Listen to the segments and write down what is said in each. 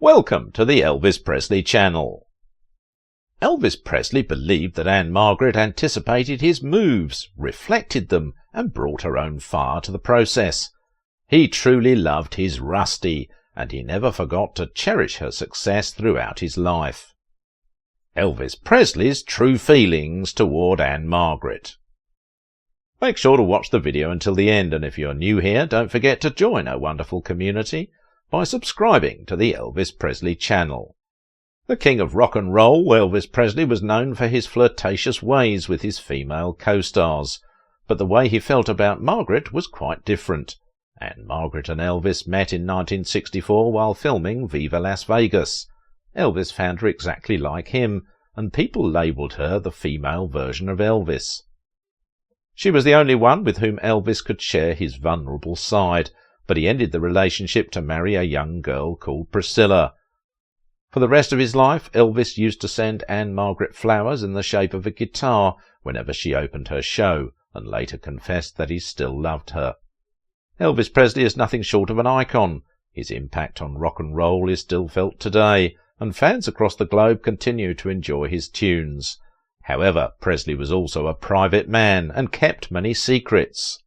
Welcome to the Elvis Presley Channel. Elvis Presley believed that Ann-Margret anticipated his moves, reflected them, and brought her own fire to the process. He truly loved his Rusty, and he never forgot to cherish her success throughout his life. Elvis Presley's true feelings toward Ann-Margret. Make sure to watch the video until the end, and if you're new here, don't forget to join our wonderful community by subscribing to the Elvis Presley Channel. The king of rock and roll, Elvis Presley was known for his flirtatious ways with his female co-stars, but the way he felt about Margaret was quite different. Ann-Margret and Elvis met in 1964 while filming Viva Las Vegas. Elvis found her exactly like him, and people labelled her the female version of Elvis. She was the only one with whom Elvis could share his vulnerable side, but he ended the relationship to marry a young girl called Priscilla. For the rest of his life, Elvis used to send Ann-Margret flowers in the shape of a guitar whenever she opened her show, and later confessed that he still loved her. Elvis Presley is nothing short of an icon. His impact on rock and roll is still felt today, and fans across the globe continue to enjoy his tunes. However, Presley was also a private man and kept many secrets.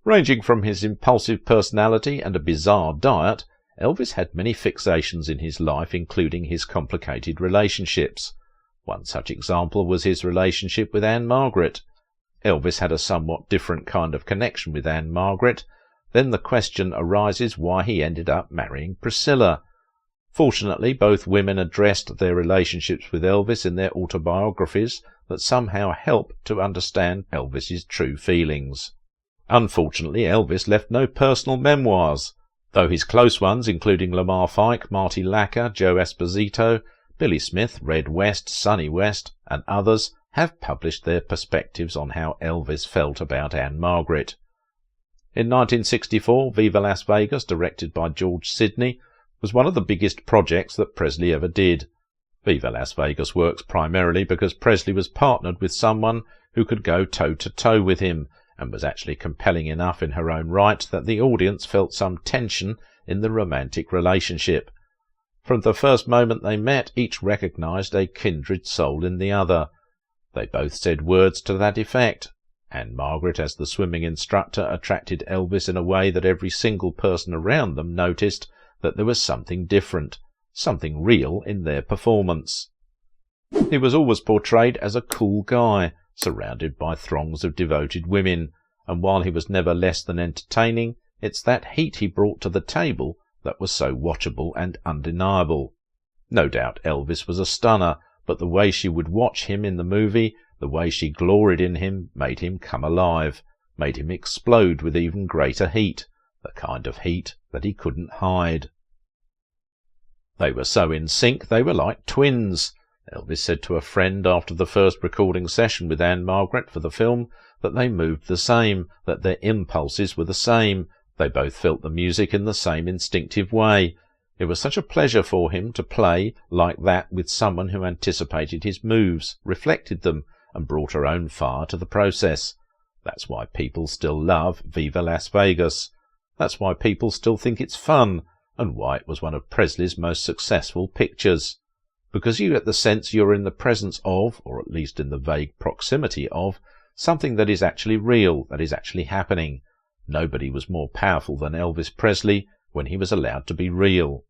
Ranging from his impulsive personality and a bizarre diet, Elvis had many fixations in his life, including his complicated relationships. One such example was his relationship with Ann-Margret. Elvis had a somewhat different kind of connection with Ann-Margret. Then the question arises why he ended up marrying Priscilla. Fortunately, both women addressed their relationships with Elvis in their autobiographies that somehow help to understand Elvis's true feelings. Unfortunately, Elvis left no personal memoirs, though his close ones, including Lamar Fike, Marty Lacker, Joe Esposito, Billy Smith, Red West, Sonny West, and others, have published their perspectives on how Elvis felt about Ann-Margret. In 1964, Viva Las Vegas, directed by George Sidney, was one of the biggest projects that Presley ever did. Viva Las Vegas works primarily because Presley was partnered with someone who could go toe-to-toe with him, and was actually compelling enough in her own right that the audience felt some tension in the romantic relationship. From the first moment they met, each recognized a kindred soul in the other. They both said words to that effect. Ann-Margret, as the swimming instructor, attracted Elvis in a way that every single person around them noticed that there was something different, something real in their performance. He was always portrayed as a cool guy, surrounded by throngs of devoted women, and while he was never less than entertaining, it's that heat he brought to the table that was so watchable and undeniable. No doubt Elvis was a stunner, but the way she would watch him in the movie, the way she gloried in him, made him come alive, made him explode with even greater heat, the kind of heat that he couldn't hide. They were so in sync they were like twins. Elvis said to a friend after the first recording session with Ann-Margret for the film that they moved the same, that their impulses were the same, they both felt the music in the same instinctive way. It was such a pleasure for him to play like that with someone who anticipated his moves, reflected them, and brought her own fire to the process. That's why people still love Viva Las Vegas. That's why people still think it's fun, and why it was one of Presley's most successful pictures. Because you get the sense you're in the presence of, or at least in the vague proximity of, something that is actually real, that is actually happening. Nobody was more powerful than Elvis Presley when he was allowed to be real.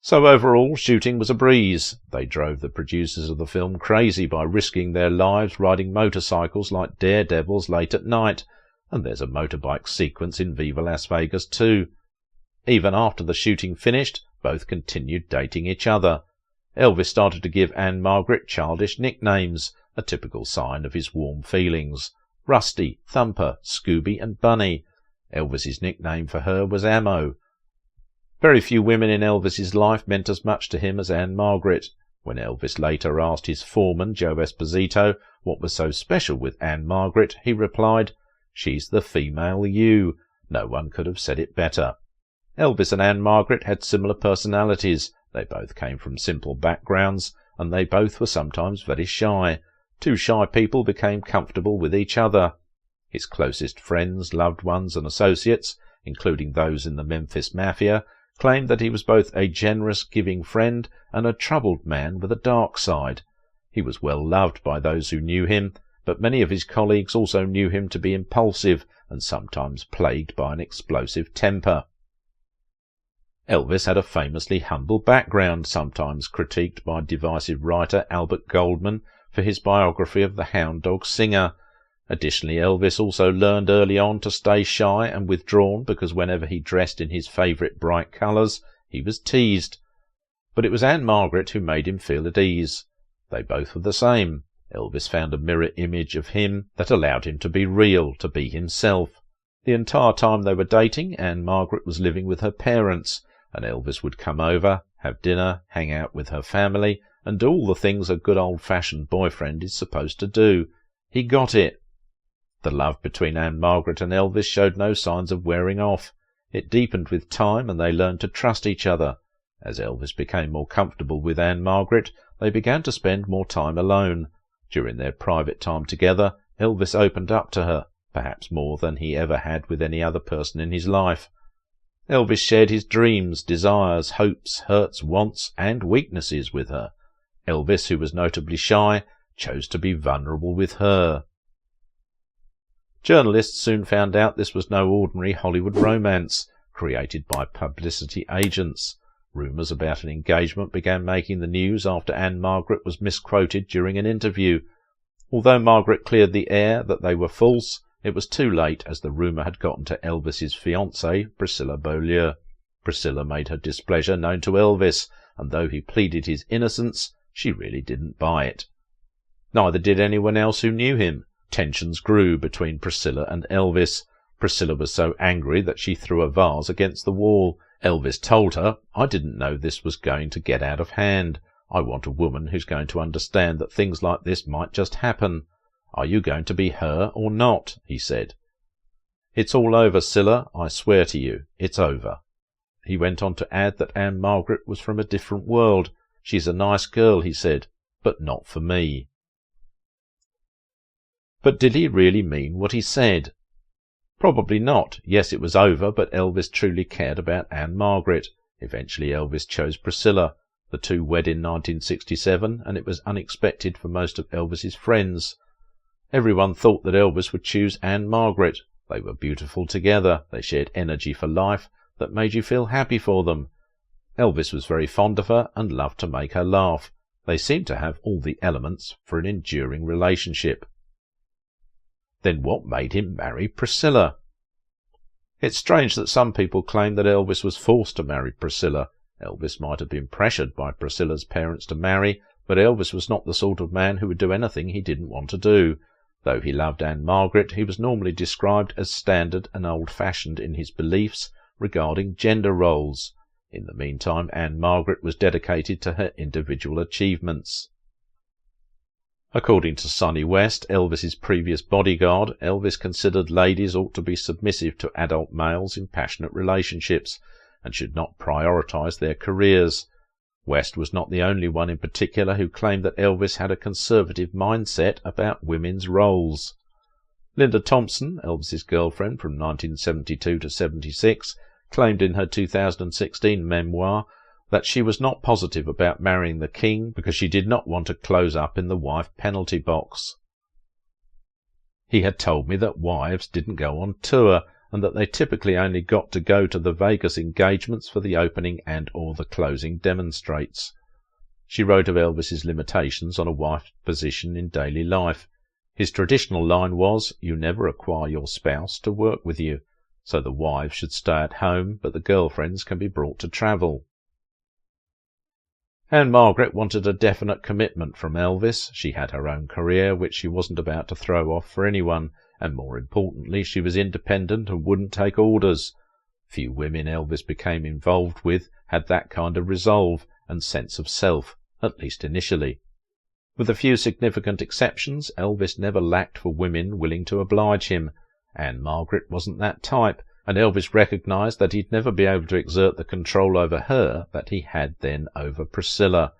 So overall, shooting was a breeze. They drove the producers of the film crazy by risking their lives riding motorcycles like daredevils late at night, and there's a motorbike sequence in Viva Las Vegas too. Even after the shooting finished, both continued dating each other. Elvis started to give Ann-Margret childish nicknames, a typical sign of his warm feelings. Rusty, Thumper, Scooby and Bunny. Elvis's nickname for her was Ammo. Very few women in Elvis's life meant as much to him as Ann-Margret. When Elvis later asked his foreman, Joe Esposito, what was so special with Ann-Margret, he replied, "She's the female you." No one could have said it better. Elvis and Ann-Margret had similar personalities. They both came from simple backgrounds, and they both were sometimes very shy. Two shy people became comfortable with each other. His closest friends, loved ones, and associates, including those in the Memphis Mafia, claimed that he was both a generous, giving friend and a troubled man with a dark side. He was well loved by those who knew him, but many of his colleagues also knew him to be impulsive and sometimes plagued by an explosive temper. Elvis had a famously humble background, sometimes critiqued by divisive writer Albert Goldman for his biography of the hound dog singer. Additionally, Elvis also learned early on to stay shy and withdrawn because whenever he dressed in his favourite bright colours, he was teased. But it was Ann-Margret who made him feel at ease. They both were the same. Elvis found a mirror image of him that allowed him to be real, to be himself. The entire time they were dating, Ann-Margret was living with her parents, and Elvis would come over, have dinner, hang out with her family, and do all the things a good old-fashioned boyfriend is supposed to do. He got it. The love between Ann-Margret and Elvis showed no signs of wearing off. It deepened with time, and they learned to trust each other. As Elvis became more comfortable with Ann-Margret, they began to spend more time alone. During their private time together, Elvis opened up to her, perhaps more than he ever had with any other person in his life. Elvis shared his dreams, desires, hopes, hurts, wants, and weaknesses with her. Elvis, who was notably shy, chose to be vulnerable with her. Journalists soon found out this was no ordinary Hollywood romance, created by publicity agents. Rumours about an engagement began making the news after Ann-Margret was misquoted during an interview. Although Margaret cleared the air that they were false, it was too late, as the rumour had gotten to Elvis's fiancée, Priscilla Beaulieu. Priscilla made her displeasure known to Elvis, and though he pleaded his innocence, she really didn't buy it. Neither did anyone else who knew him. Tensions grew between Priscilla and Elvis. Priscilla was so angry that she threw a vase against the wall. Elvis told her, "I didn't know this was going to get out of hand. I want a woman who's going to understand that things like this might just happen. Are you going to be her or not?" he said. "It's all over, Scylla, I swear to you, it's over." He went on to add that Ann-Margret was from a different world. "She's a nice girl," he said, "but not for me." But did he really mean what he said? Probably not. Yes, it was over, but Elvis truly cared about Ann-Margret. Eventually Elvis chose Priscilla. The two wed in 1967, and it was unexpected for most of Elvis's friends. Everyone thought that Elvis would choose Ann-Margret. They were beautiful together. They shared energy for life that made you feel happy for them. Elvis was very fond of her and loved to make her laugh. They seemed to have all the elements for an enduring relationship. Then what made him marry Priscilla? It's strange that some people claim that Elvis was forced to marry Priscilla. Elvis might have been pressured by Priscilla's parents to marry, but Elvis was not the sort of man who would do anything he didn't want to do. Though he loved Ann-Margret, he was normally described as standard and old-fashioned in his beliefs regarding gender roles. In the meantime, Ann-Margret was dedicated to her individual achievements. According to Sonny West, Elvis's previous bodyguard, Elvis considered ladies ought to be submissive to adult males in passionate relationships and should not prioritize their careers. West was not the only one in particular who claimed that Elvis had a conservative mindset about women's roles. Linda Thompson, Elvis's girlfriend from 1972 to 76, claimed in her 2016 memoir that she was not positive about marrying the king because she did not want to close up in the wife penalty box. He had told me that wives didn't go on tour and that they typically only got to go to the Vegas engagements for the opening and or the closing demonstrates. She wrote of Elvis's limitations on a wife's position in daily life. His traditional line was, "You never acquire your spouse to work with you, so the wives should stay at home, but the girlfriends can be brought to travel." Ann-Margret wanted a definite commitment from Elvis. She had her own career, which she wasn't about to throw off for anyone, and more importantly, she was independent and wouldn't take orders. Few women Elvis became involved with had that kind of resolve and sense of self, at least initially. With a few significant exceptions, Elvis never lacked for women willing to oblige him. Ann-Margret wasn't that type, and Elvis recognized that he'd never be able to exert the control over her that he had then over Priscilla.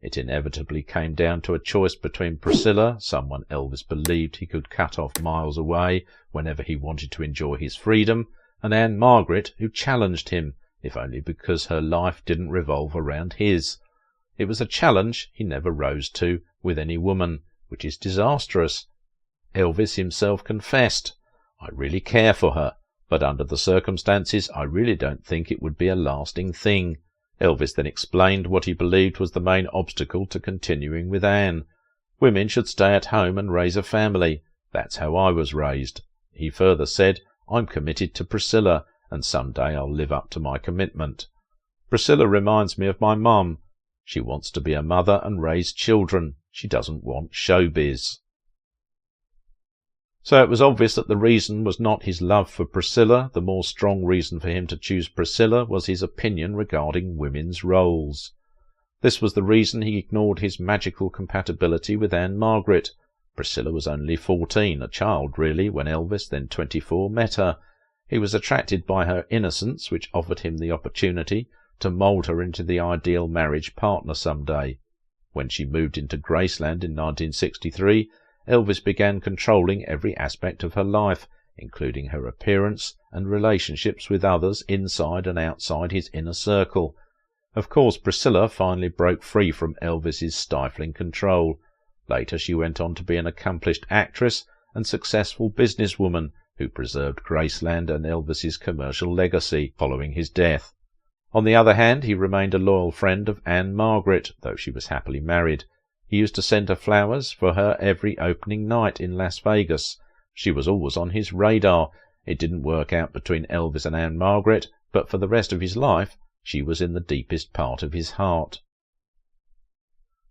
It inevitably came down to a choice between Priscilla, someone Elvis believed he could cut off miles away whenever he wanted to enjoy his freedom, and Ann-Margret, who challenged him, if only because her life didn't revolve around his. It was a challenge he never rose to with any woman, which is disastrous. Elvis himself confessed, "I really care for her, but under the circumstances I really don't think it would be a lasting thing." Elvis then explained what he believed was the main obstacle to continuing with Anne. "Women should stay at home and raise a family. That's how I was raised." He further said, "I'm committed to Priscilla, and some day I'll live up to my commitment. Priscilla reminds me of my mum. She wants to be a mother and raise children. She doesn't want showbiz." So it was obvious that the reason was not his love for Priscilla. The more strong reason for him to choose Priscilla was his opinion regarding women's roles. This was the reason he ignored his magical compatibility with Ann-Margret. Priscilla was only 14, a child really, when Elvis, then 24, met her. He was attracted by her innocence, which offered him the opportunity to mould her into the ideal marriage partner some day. When she moved into Graceland in 1963, Elvis began controlling every aspect of her life, including her appearance and relationships with others inside and outside his inner circle. Of course, Priscilla finally broke free from Elvis's stifling control. Later she went on to be an accomplished actress and successful businesswoman who preserved Graceland and Elvis's commercial legacy following his death. On the other hand, he remained a loyal friend of Ann-Margret, though she was happily married. He used to send her flowers for her every opening night in Las Vegas. She was always on his radar. It didn't work out between Elvis and Ann-Margret, but for the rest of his life she was in the deepest part of his heart.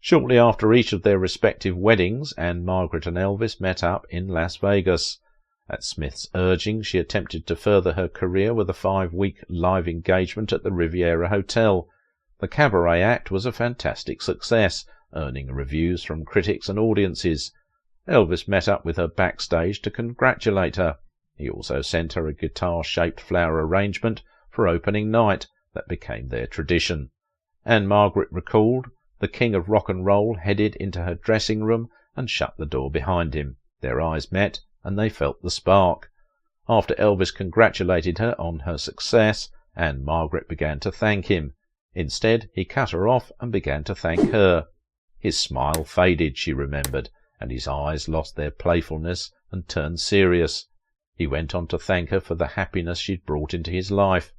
Shortly after each of their respective weddings, Ann-Margret and Elvis met up in Las Vegas. At Smith's urging, she attempted to further her career with a 5-week live engagement at the Riviera Hotel. The cabaret act was a fantastic success, earning reviews from critics and audiences. Elvis met up with her backstage to congratulate her. He also sent her a guitar-shaped flower arrangement for opening night that became their tradition. Ann-Margret recalled, "The king of rock and roll headed into her dressing room and shut the door behind him. Their eyes met, and they felt the spark." After Elvis congratulated her on her success, Ann-Margret began to thank him. Instead, he cut her off and began to thank her. His smile faded, she remembered, and his eyes lost their playfulness and turned serious. He went on to thank her for the happiness she'd brought into his life.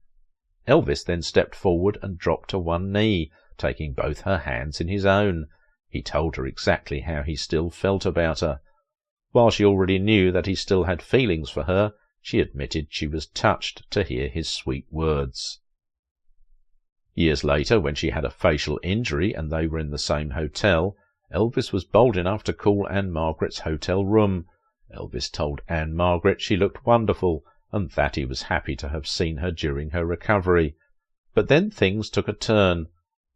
Elvis then stepped forward and dropped to one knee, taking both her hands in his own. He told her exactly how he still felt about her. While she already knew that he still had feelings for her, she admitted she was touched to hear his sweet words. Years later, when she had a facial injury and they were in the same hotel, Elvis was bold enough to call Ann-Margret's hotel room. Elvis told Ann-Margret she looked wonderful, and that he was happy to have seen her during her recovery. But then things took a turn.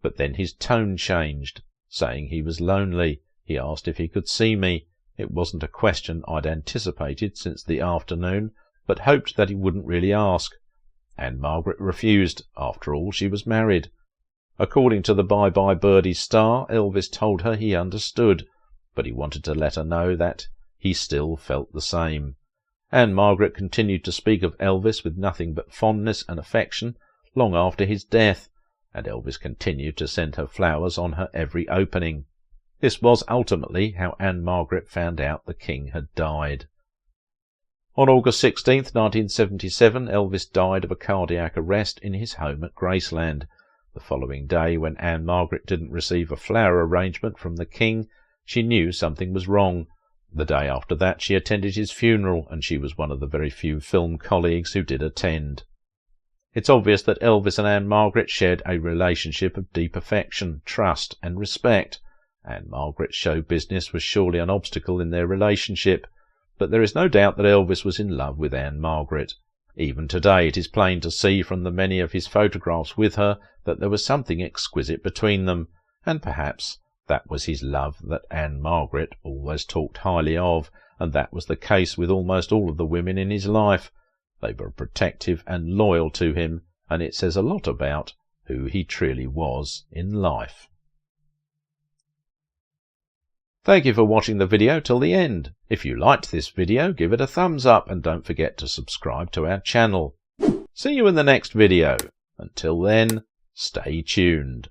But then his tone changed. Saying he was lonely, he asked if he could see me. It wasn't a question I'd anticipated since the afternoon, but hoped that he wouldn't really ask. Ann-Margret refused. After all, she was married. According to the Bye Bye Birdie Star, Elvis told her he understood, but he wanted to let her know that he still felt the same. Ann-Margret continued to speak of Elvis with nothing but fondness and affection long after his death, and Elvis continued to send her flowers on her every opening. This was ultimately how Ann-Margret found out the king had died. On August 16, 1977, Elvis died of a cardiac arrest in his home at Graceland. The following day, when Ann-Margret didn't receive a flower arrangement from the king, she knew something was wrong. The day after that, she attended his funeral, and she was one of the very few film colleagues who did attend. It's obvious that Elvis and Ann-Margret shared a relationship of deep affection, trust, and respect. Ann-Margret's show business was surely an obstacle in their relationship, but there is no doubt that Elvis was in love with Ann-Margret. Even today it is plain to see from the many of his photographs with her that there was something exquisite between them, and perhaps that was his love that Ann-Margret always talked highly of, and that was the case with almost all of the women in his life. They were protective and loyal to him, and it says a lot about who he truly was in life. Thank you for watching the video till the end. If you liked this video, give it a thumbs up and don't forget to subscribe to our channel. See you in the next video. Until then, stay tuned.